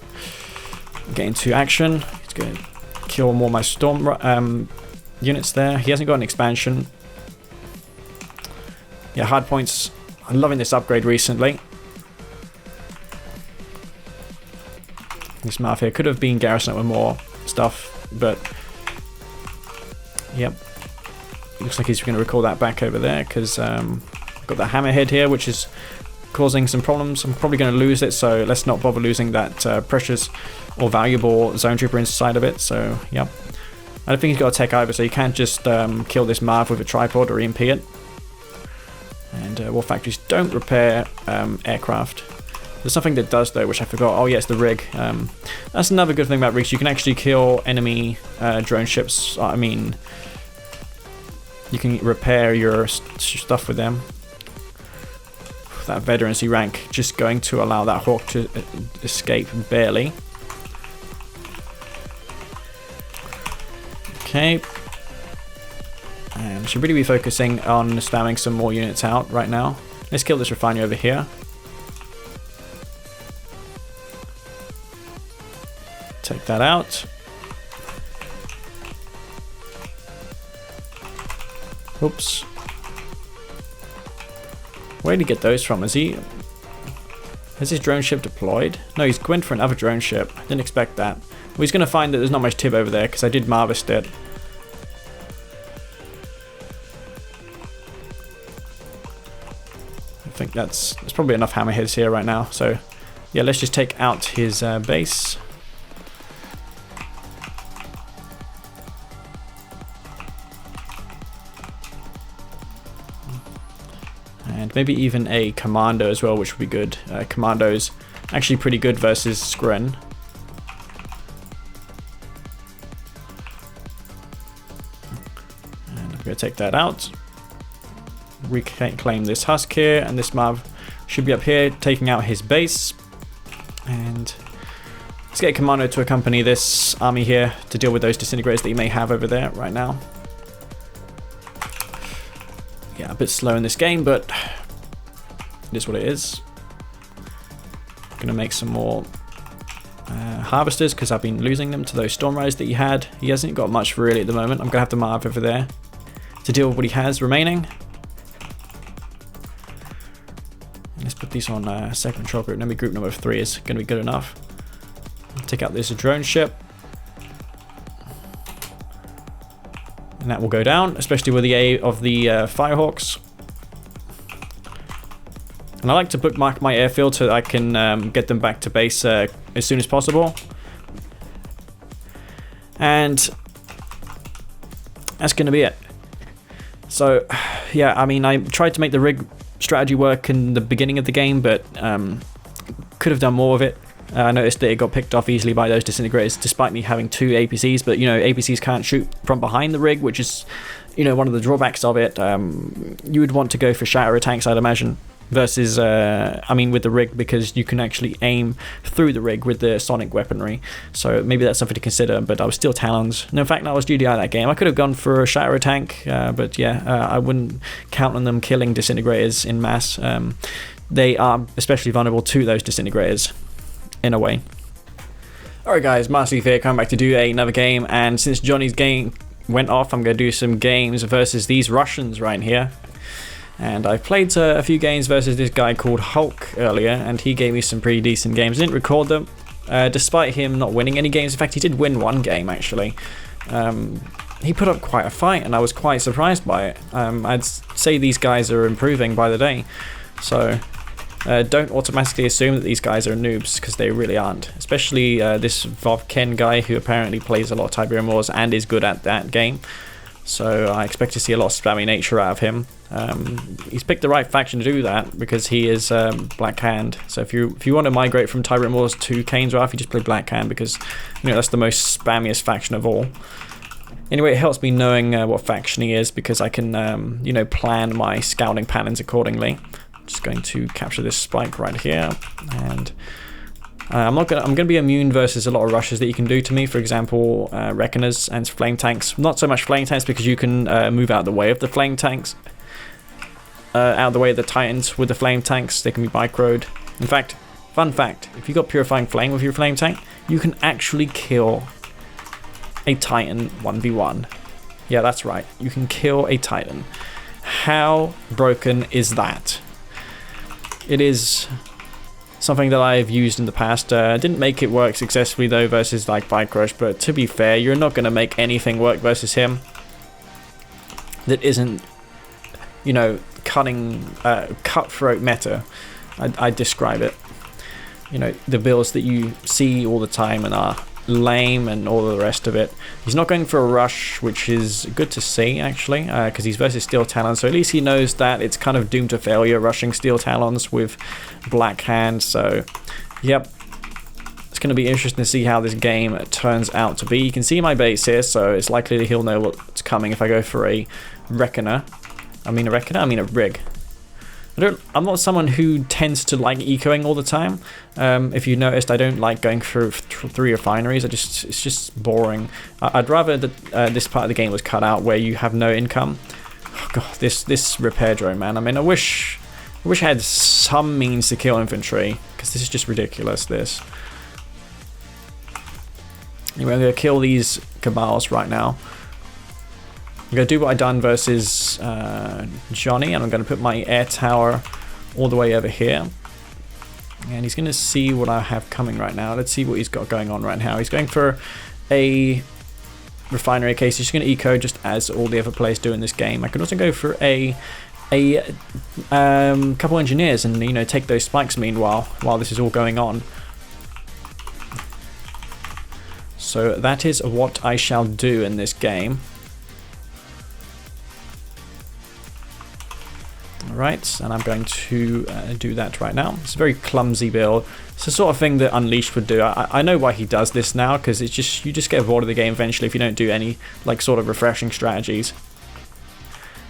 get into action. He's going to kill more of my storm units there. He hasn't got an expansion. Yeah, hard points. I'm loving this upgrade recently. This map here could have been garrisoned with more stuff, but yep. Looks like he's going to recall that back over there because I've got the hammerhead here, which is causing some problems. I'm probably going to lose it, so let's not bother losing that precious or valuable zone trooper inside of it. So, yep. I don't think he's got a tech either, so you can't just kill this Marv with a tripod or EMP it. And war factories don't repair aircraft. There's something that does though, which I forgot. Oh yes, the rig. That's another good thing about rigs. You can actually kill enemy drone ships. I mean, you can repair your stuff with them. That veterancy rank just going to allow that Hawk to escape barely. Okay. And should really be focusing on spamming some more units out right now. Let's kill this refinery over here. Take that out. Oops. Where did he get those from? Has his drone ship deployed? No, he's going for another drone ship. Didn't expect that. Well, he's going to find that there's not much TIB over there because I did Marvist it. I think that's probably enough hammerheads here right now. So yeah, let's just take out his base. And maybe even a commando as well, which would be good. Commando's actually pretty good versus Skirmishes. And I'm going to take that out. Reclaim this husk here, and this Mav should be up here taking out his base. And let's get a commando to accompany this army here to deal with those disintegrators that you may have over there right now. Yeah, a bit slow in this game, but it is what it is. I'm going to make some more harvesters because I've been losing them to those storm riders that he had. He hasn't got much really at the moment. I'm going to have to Marv over there to deal with what he has remaining. Let's put these on second control group. Maybe group number 3 is going to be good enough. Take out this drone ship. And that will go down, especially with the aid of the Firehawks. And I like to bookmark my airfield so that I can get them back to base as soon as possible. And that's going to be it. So, yeah, I mean, I tried to make the rig strategy work in the beginning of the game, but could have done more of it. I noticed that it got picked off easily by those disintegrators, despite me having 2 APCs. But, you know, APCs can't shoot from behind the rig, which is, you know, one of the drawbacks of it. You would want to go for shatter tanks, I'd imagine, versus, I mean, with the rig, because you can actually aim through the rig with the sonic weaponry. So maybe that's something to consider, but I was still Talons. And in fact, I was GDI that game. I could have gone for a shatter tank, but yeah, I wouldn't count on them killing disintegrators in mass. They are especially vulnerable to those disintegrators, in a way. Alright guys, Master here, coming back to do another game, and since Johnny's game went off, I'm going to do some games versus these Russians right here. And I played a few games versus this guy called Hulk earlier, and he gave me some pretty decent games. I didn't record them, despite him not winning any games. In fact, he did win one game, actually. He put up quite a fight, and I was quite surprised by it. I'd say these guys are improving by the day. So don't automatically assume that these guys are noobs, because they really aren't. Especially this Kane guy, who apparently plays a lot of Tiberium Wars and is good at that game. So I expect to see a lot of spammy nature out of him. He's picked the right faction to do that, because he is Black Hand. So if you want to migrate from Tiberium Wars to Kane's Wrath, you just play Black Hand, because you know that's the most spammiest faction of all. Anyway, it helps me knowing what faction he is, because I can you know, plan my scouting patterns accordingly. Just going to capture this spike right here, and I'm gonna be immune versus a lot of rushes that you can do to me. For example, Reckoners and flame tanks. Not so much flame tanks, because you can move out of the way of the flame tanks, out of the way of the Titans with the flame tanks. They can be microed. In fact, fun fact: if you got purifying flame with your flame tank, you can actually kill a Titan 1v1. Yeah, that's right. You can kill a Titan. How broken is that? It is something that I've used in the past. Didn't make it work successfully though versus like Bike Rush, but to be fair, you're not going to make anything work versus him that isn't, you know, cutthroat meta. I describe it. You know, the builds that you see all the time and are lame and all the rest of it. He's not going for a rush, which is good to see actually, because he's versus Steel Talons, so at least he knows that it's kind of doomed to failure rushing Steel Talons with Black Hand. So yep, it's going to be interesting to see how this game turns out to be. You can see my base here, so it's likely that he'll know what's coming if I go for a Reckoner. I mean a rig. I'm not someone who tends to like ecoing all the time. If you noticed, I don't like going through 3 refineries. It's just boring. I'd rather that this part of the game was cut out where you have no income. Oh god, this repair drone, man. I mean, I wish I had some means to kill infantry, because this is just ridiculous. This. Anyway, I'm gonna kill these Cabals right now. I'm going to do what I done versus Johnny, and I'm going to put my air tower all the way over here. And he's going to see what I have coming right now. Let's see what he's got going on right now. He's going for a refinery case. He's just going to eco just as all the other players do in this game. I can also go for a couple engineers and, you know, take those spikes meanwhile, while this is all going on. So that is what I shall do in this game. Right, and I'm going to do that right now. It's a very clumsy build. It's the sort of thing that Unleashed would do. I know why he does this now, because it's just, you just get bored of the game eventually if you don't do any like sort of refreshing strategies.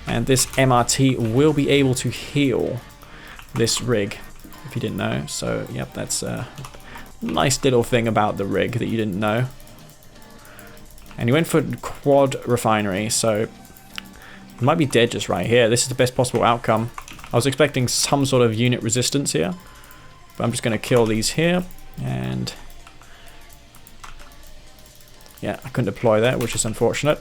And this MRT will be able to heal this rig, if you didn't know. So yep, that's a nice little thing about the rig that you didn't know. And he went for quad refinery, so he might be dead just right here. This is the best possible outcome. I was expecting some sort of unit resistance here, but I'm just going to kill these here. And yeah, I couldn't deploy that, which is unfortunate.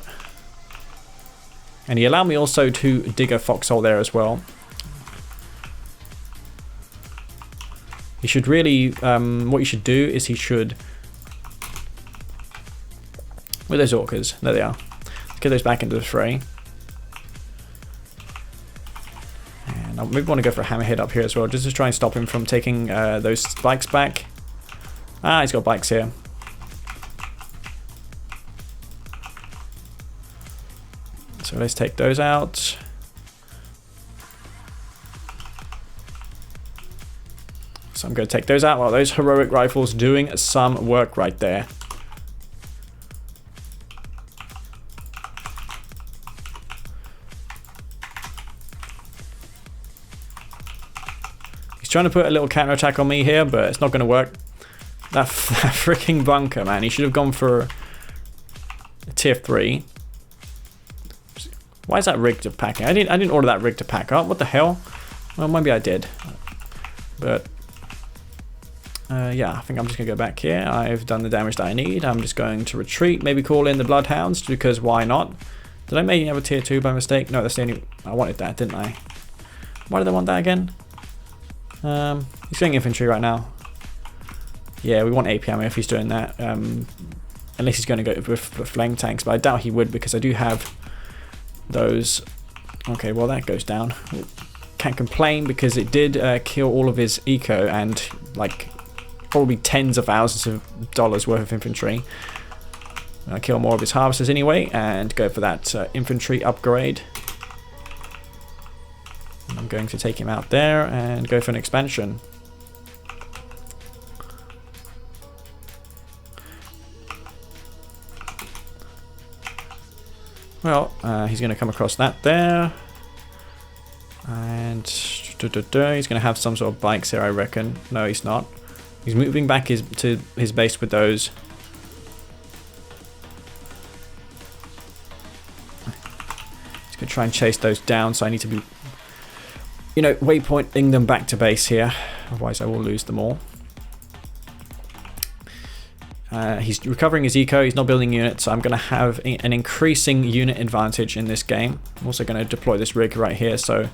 And he allowed me also to dig a foxhole there as well. He should really, what you should do is he should, with those orcas, there they are. Let's get those back into the fray. And I maybe want to go for a hammerhead up here as well, just to try and stop him from taking those spikes back. Ah, he's got bikes here. So let's take those out. So I'm going to take those out while those heroic rifles doing some work right there. Trying to put a little counterattack on me here, but it's not going to work. That freaking bunker, man. He should have gone for a tier 3. Why is that rig to packing? I didn't order that rig to pack up. What the hell? Well, maybe I did. But yeah, I think I'm just going to go back here. I've done the damage that I need. I'm just going to retreat. Maybe call in the Bloodhounds, because why not? Did I maybe have a tier 2 by mistake? No, that's the only... I wanted that, didn't I? Why did I want that again? He's going infantry right now. Yeah, we want AP ammo if he's doing that. Unless he's going to go with flame tanks, but I doubt he would, because I do have those. Okay, well that goes down. Can't complain, because it did kill all of his eco and like probably tens of thousands of dollars worth of infantry. I'll kill more of his harvesters anyway and go for that infantry upgrade. I'm going to take him out there and go for an expansion. Well, he's going to come across that there. And he's going to have some sort of bikes here, I reckon. No, he's not. He's moving back to his base with those. He's going to try and chase those down, so I need to be, you know, waypointing them back to base here. Otherwise I will lose them all. He's recovering his eco, he's not building units, so I'm going to have an increasing unit advantage in this game. I'm also going to deploy this rig right here, so,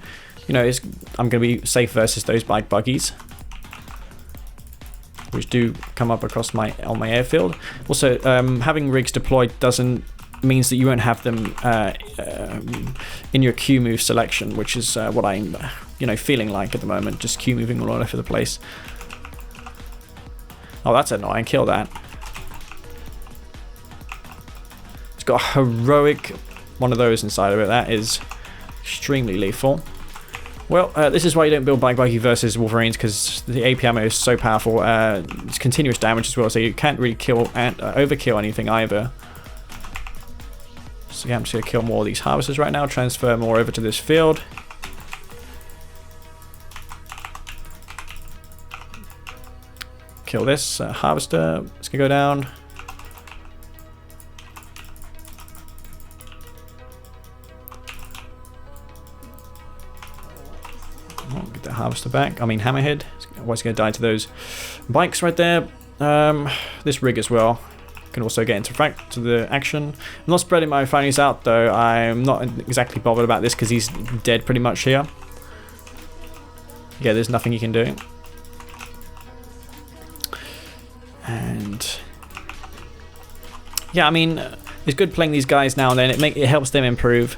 you know, I'm going to be safe versus those bike buggies, which do come up across on my airfield. Also, having rigs deployed means that you won't have them in your Q move selection, which is what I'm, you know, feeling like at the moment, just Q moving all over the place. Oh, that's annoying. Kill that. got a heroic one of those inside of it. That is extremely lethal. Well, this is why you don't build Bike Bikey versus Wolverines, because the AP ammo is so powerful. It's continuous damage as well, so you can't really kill and overkill anything either. So yeah, I'm just going to kill more of these harvesters right now, transfer more over to this field. Kill this harvester. It's going to go down. Get the harvester back. I mean hammerhead. Otherwise going to die to those bikes right there. This rig as well. Can also get into the action. I'm not spreading my refineries out though. I'm not exactly bothered about this because he's dead pretty much here. Yeah, there's nothing you can do. And yeah, I mean, it's good playing these guys now and then. It helps them improve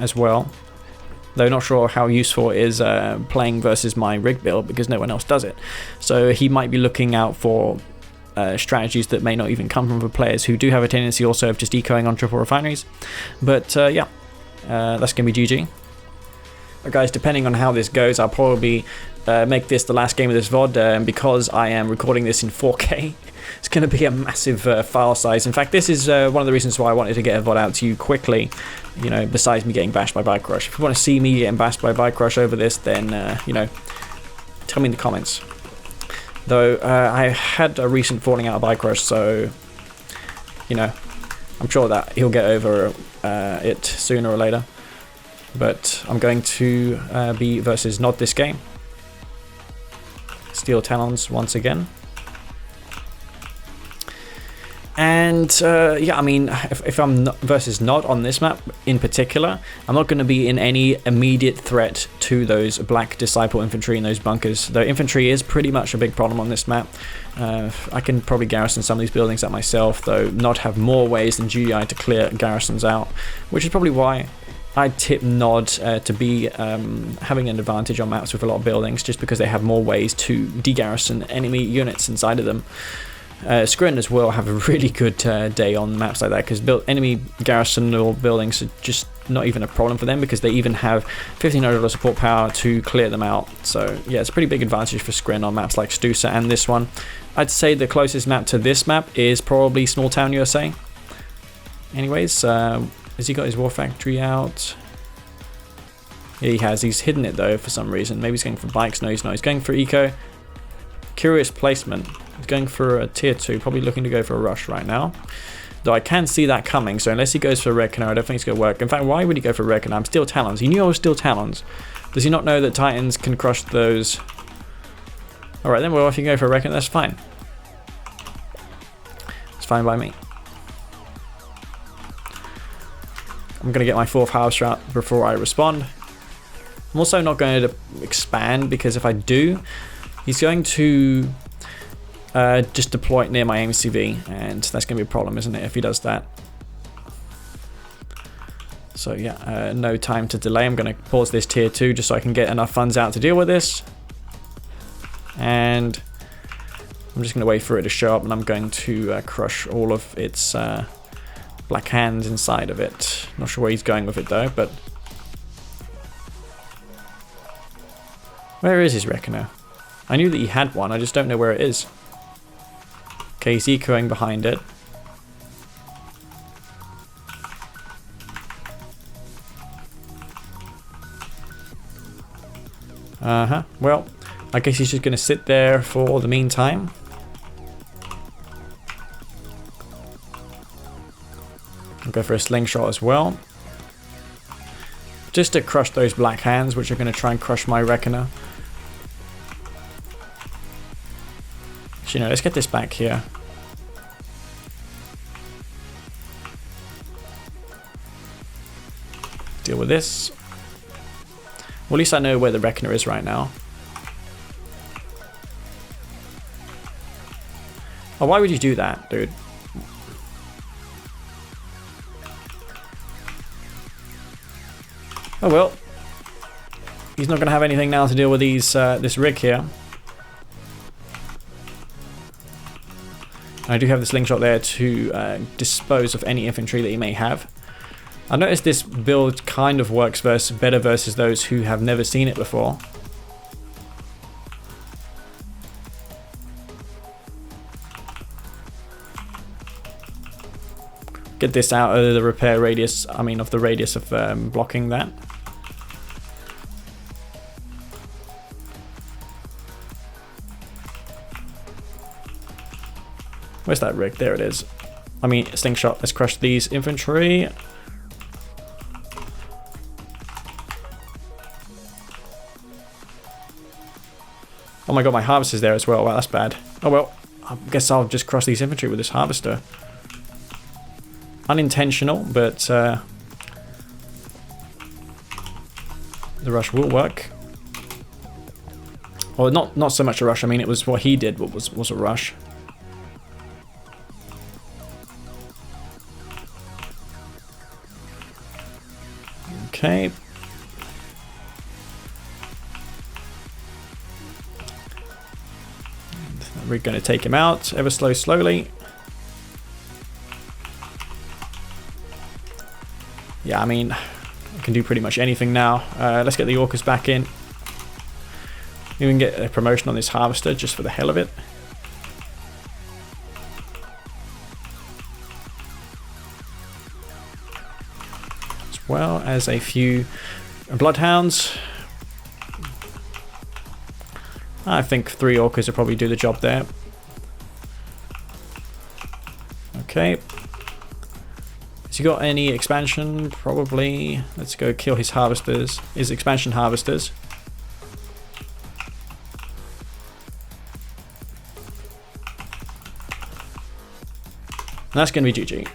as well. Though not sure how useful it is playing versus my rig build because no one else does it. So he might be looking out for strategies that may not even come from the players who do have a tendency also of just decoing on triple refineries. But yeah, that's going to be GG. But guys, depending on how this goes, I'll probably make this the last game of this VOD, and because I am recording this in 4K, it's going to be a massive file size. In fact, this is one of the reasons why I wanted to get a VOD out to you quickly, you know, besides me getting bashed by Bike Rush. If you want to see me getting bashed by Bike Rush over this, then, you know, tell me in the comments. Though, I had a recent falling out of Bike Rush, so, you know, I'm sure that he'll get over it sooner or later. But I'm going to be versus not this game. Steel Talons once again. And yeah, I mean, if I'm not versus not on this map in particular, I'm not going to be in any immediate threat to those Black Disciple infantry in those bunkers. Though infantry is pretty much a big problem on this map. I can probably garrison some of these buildings out myself, though not have more ways than GI to clear garrisons out, which is probably why I tip Nod to be having an advantage on maps with a lot of buildings, just because they have more ways to de-garrison enemy units inside of them. Skirmishes as well have a really good day on maps like that, because enemy garrison or buildings are just not even a problem for them, because they even have $1,500 support power to clear them out. So yeah, it's a pretty big advantage for Skirmishes on maps like Stusa and this one. I'd say the closest map to this map is probably Small Town USA. Anyways, has he got his war factory out? Yeah, he has. He's hidden it though for some reason. Maybe he's going for bikes. No, he's not. He's going for eco. Curious placement. He's going for a tier 2. Probably looking to go for a rush right now. Though I can see that coming. So unless he goes for Reckoner, I don't think it's going to work. In fact, why would he go for Reckoner? I'm Steel Talons. He knew I was Steel Talons. Does he not know that Titans can crush those? Alright then, well if you go for a Reckoner, that's fine. It's fine by me. I'm going to get my 4th harvester out before I respond. I'm also not going to expand, because if I do, he's going to just deploy it near my AMCV, and that's going to be a problem, isn't it, if he does that. So yeah, no time to delay. I'm going to pause this tier 2 just so I can get enough funds out to deal with this. And I'm just going to wait for it to show up, and I'm going to crush all of its black hands inside of it. Not sure where he's going with it though, but where is his Reckoner? I knew that he had one, I just don't know where it is. Okay, he's ecoing behind it. Well, I guess he's just going to sit there for the meantime. I'll go for a slingshot as well, just to crush those black hands, which are going to try and crush my Reckoner. So, you know, let's get this back here. Deal with this. Well, at least I know where the Reckoner is right now. Oh, why would you do that, dude? Oh well, he's not going to have anything now to deal with these this rig here. I do have the slingshot there to dispose of any infantry that he may have. I noticed this build kind of works better versus those who have never seen it before. Get this out of the repair radius, I mean of the radius of blocking that. Where's that rig? There it is. I mean, slingshot. Let's crush these infantry. Oh my god, my harvester's there as well. Wow, that's bad. Oh well, I guess I'll just crush these infantry with this harvester. Unintentional, but the rush will work. Well, not so much a rush. I mean, it was what he did. What was a rush. Okay. We're going to take him out ever slowly. Yeah, I mean, I can do pretty much anything now. Let's get the orcas back in. We can get a promotion on this harvester just for the hell of it. As well as a few bloodhounds. I think 3 orcas will probably do the job there. Okay. Has he got any expansion? Probably. Let's go kill his harvesters. His expansion harvesters. And that's going to be GG.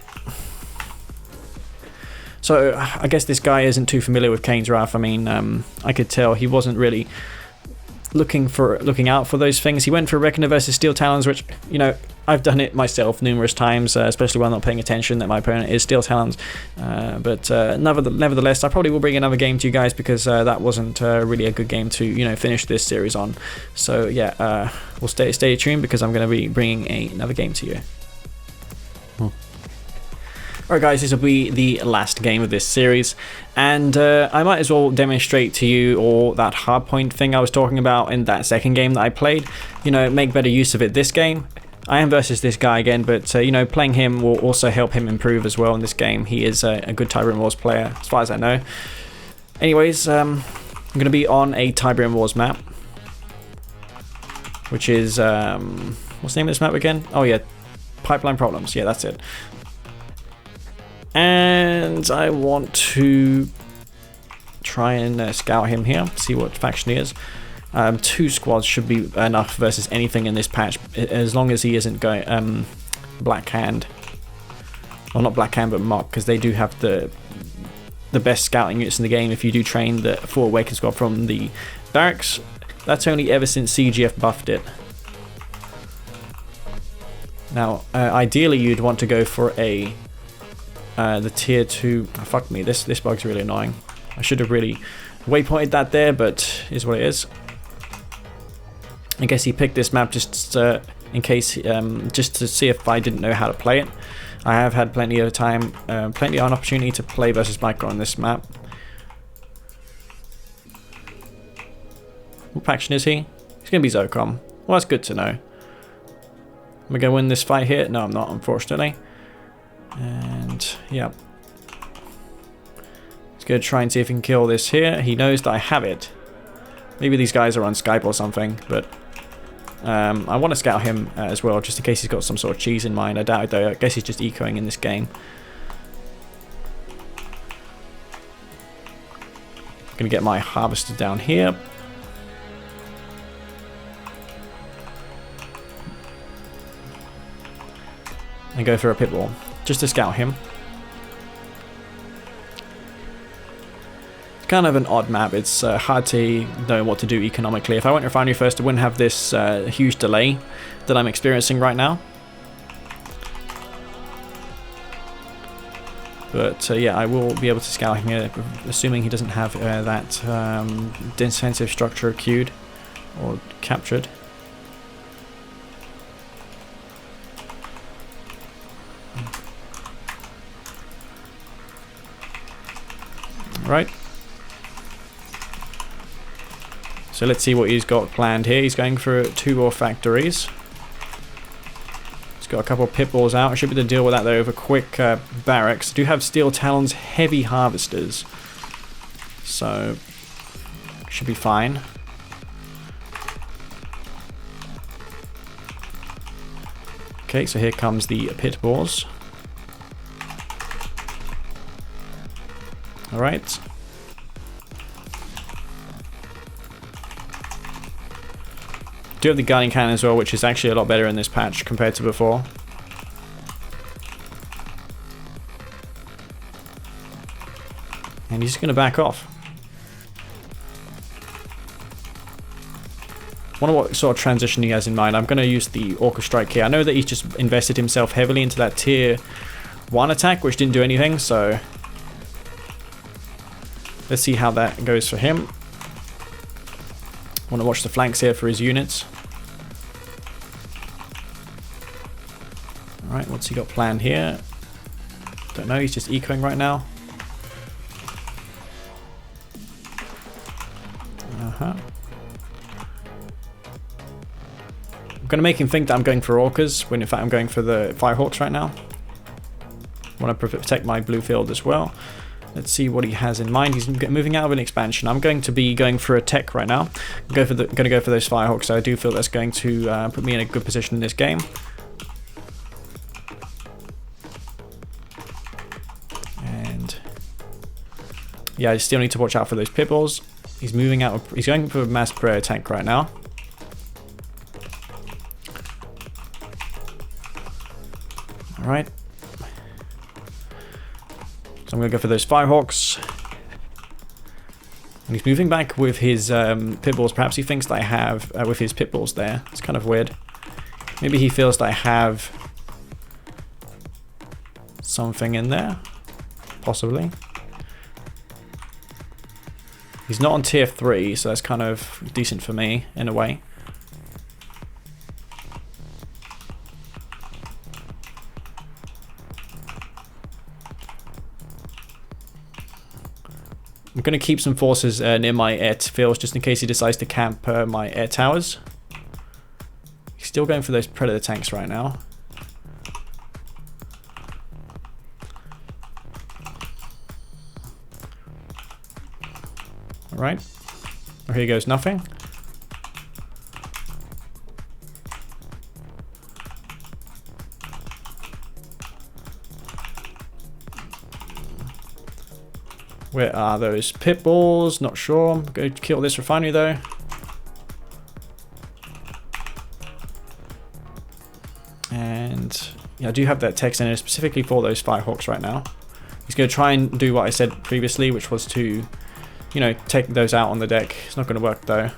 So I guess this guy isn't too familiar with Kane's Wrath. I mean, I could tell he wasn't really looking out for those things. He went for Reckoner versus Steel Talons, which, you know, I've done it myself numerous times, especially when I'm not paying attention that my opponent is Steel Talons. But nevertheless, I probably will bring another game to you guys because that wasn't really a good game to, you know, finish this series on. So yeah, we'll stay tuned because I'm going to be bringing another game to you. Alright guys, this will be the last game of this series, and I might as well demonstrate to you all that hardpoint thing I was talking about in that second game that I played. You know, make better use of it this game. I am versus this guy again, but you know, playing him will also help him improve as well in this game. He is a good Tiberium Wars player, as far as I know. Anyways, I'm going to be on a Tiberium Wars map, which is, what's the name of this map again? Oh yeah, Pipeline Problems. Yeah, that's it. And I want to try and scout him here, see what faction he is. 2 squads should be enough versus anything in this patch, as long as he isn't going Black Hand. Well, not Black Hand, but Mock, because they do have the best scouting units in the game. If you do train the 4 Awakened Squad from the barracks, that's only ever since CGF buffed it. Now, ideally, you'd want to go for a the tier 2. Oh, fuck me, this bug's really annoying. I should have really waypointed that there, but is what it is. I guess he picked this map just in case, just to see if I didn't know how to play it. I have had plenty of time, plenty of an opportunity to play versus Micro on this map. What faction is he? He's going to be Zocom. Well, that's good to know. Am I going to win this fight here? No, I'm not, unfortunately. And yeah, he's going to try and see if he can kill this here. He knows that I have it. Maybe these guys are on Skype or something, but I want to scout him as well, just in case he's got some sort of cheese in mind. I doubt it though. I guess he's just ecoing in this game. Going to get my harvester down here. And go for a pit wall, just to scout him. It's kind of an odd map. It's hard to know what to do economically. If I went refinery first, I wouldn't have this huge delay that I'm experiencing right now. But yeah, I will be able to scout him here, assuming he doesn't have that defensive structure queued or captured. Right. So let's see what he's got planned here. He's going for 2 more factories. He's got a couple of pit balls out. I should be able to deal with that though with a quick barracks. I do have Steel Talon's heavy harvesters. So, should be fine. Okay, so here comes the pit balls. Alright. Do have the gunning cannon as well, which is actually a lot better in this patch compared to before. And he's just going to back off. I wonder what sort of transition he has in mind. I'm going to use the Orca Strike here. I know that he's just invested himself heavily into that tier 1 attack, which didn't do anything, so let's see how that goes for him. I want to watch the flanks here for his units. Alright, what's he got planned here? Don't know, he's just ecoing right now. I'm going to make him think that I'm going for Orcas, when in fact I'm going for the Firehawks right now. I want to protect my blue field as well. Let's see what he has in mind. He's moving out of an expansion. I'm going to be going for a tech right now. I'm going to go for those Firehawks, so I do feel that's going to put me in a good position in this game. And yeah, I still need to watch out for those pit balls. He's moving out. He's going for a mass prayer tank right now. All right. So I'm going to go for those Firehawks. And he's moving back with his pit balls. Perhaps he thinks that I have, with his pit balls there. It's kind of weird. Maybe he feels that I have something in there. Possibly. He's not on tier 3, so that's kind of decent for me, in a way. I'm going to keep some forces near my airfields just in case he decides to camp my air towers. He's still going for those Predator tanks right now. Alright. Oh, here goes nothing. Where are those pit balls? Not sure. I'm going to kill this refinery though. And yeah, I do have that text in there specifically for those Firehawks right now. He's going to try and do what I said previously, which was to, you know, take those out on the deck. It's not going to work though.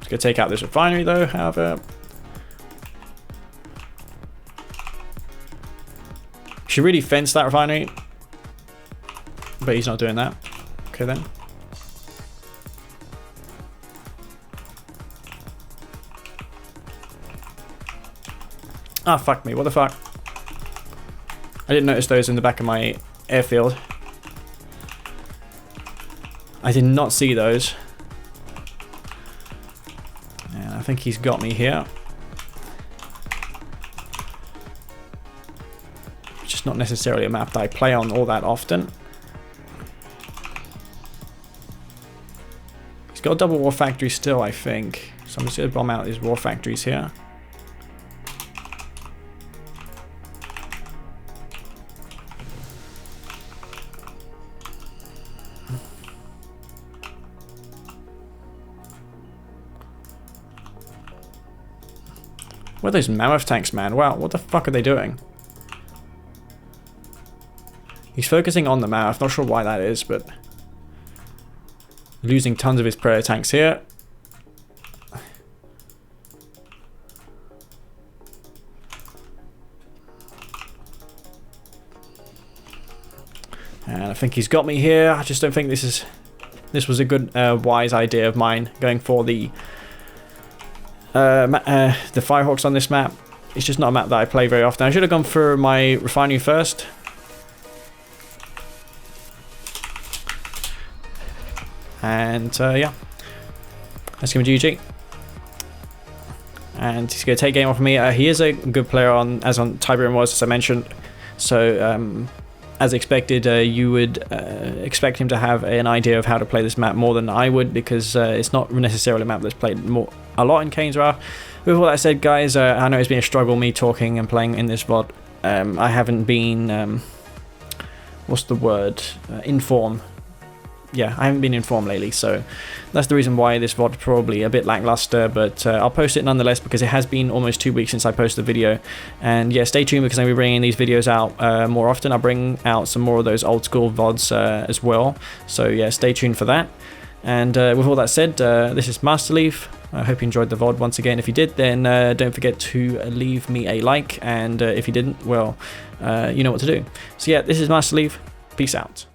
Gonna take out this refinery though, however. Should really fence that refinery. But he's not doing that. Okay then. Ah, fuck me, what the fuck? I didn't notice those in the back of my airfield. I did not see those. I think he's got me here. It's just not necessarily a map that I play on all that often. He's got a double war factory still, I think. So I'm just going to bomb out these war factories here. Where are those mammoth tanks, man? Wow, what the fuck are they doing? He's focusing on the mammoth. Not sure why that is, but losing tons of his predator tanks here. And I think he's got me here. I just don't think this was a good, wise idea of mine, going for the Firehawks on this map. It's just not a map that I play very often. I should have gone for my refinery first. And yeah, let's give him GG. And he's going to take game off of me. He is a good player, as on Tiberium was, as I mentioned. So as expected, you would expect him to have an idea of how to play this map more than I would, because it's not necessarily a map that's played a lot in Kane's Wrath. With all that said, guys, I know it's been a struggle me talking and playing in this VOD. I haven't been, what's the word, informed. Yeah, I haven't been informed lately, so that's the reason why this VOD is probably a bit lackluster, but I'll post it nonetheless, because it has been almost 2 weeks since I posted the video. And yeah, stay tuned, because I'll be bringing these videos out more often. I'll bring out some more of those old school VODs as well, so yeah, stay tuned for that. And with all that said, this is Masterleaf. I hope you enjoyed the VOD once again. If you did, then don't forget to leave me a like, and if you didn't, well, you know what to do. So yeah, this is Masterleaf. Peace out.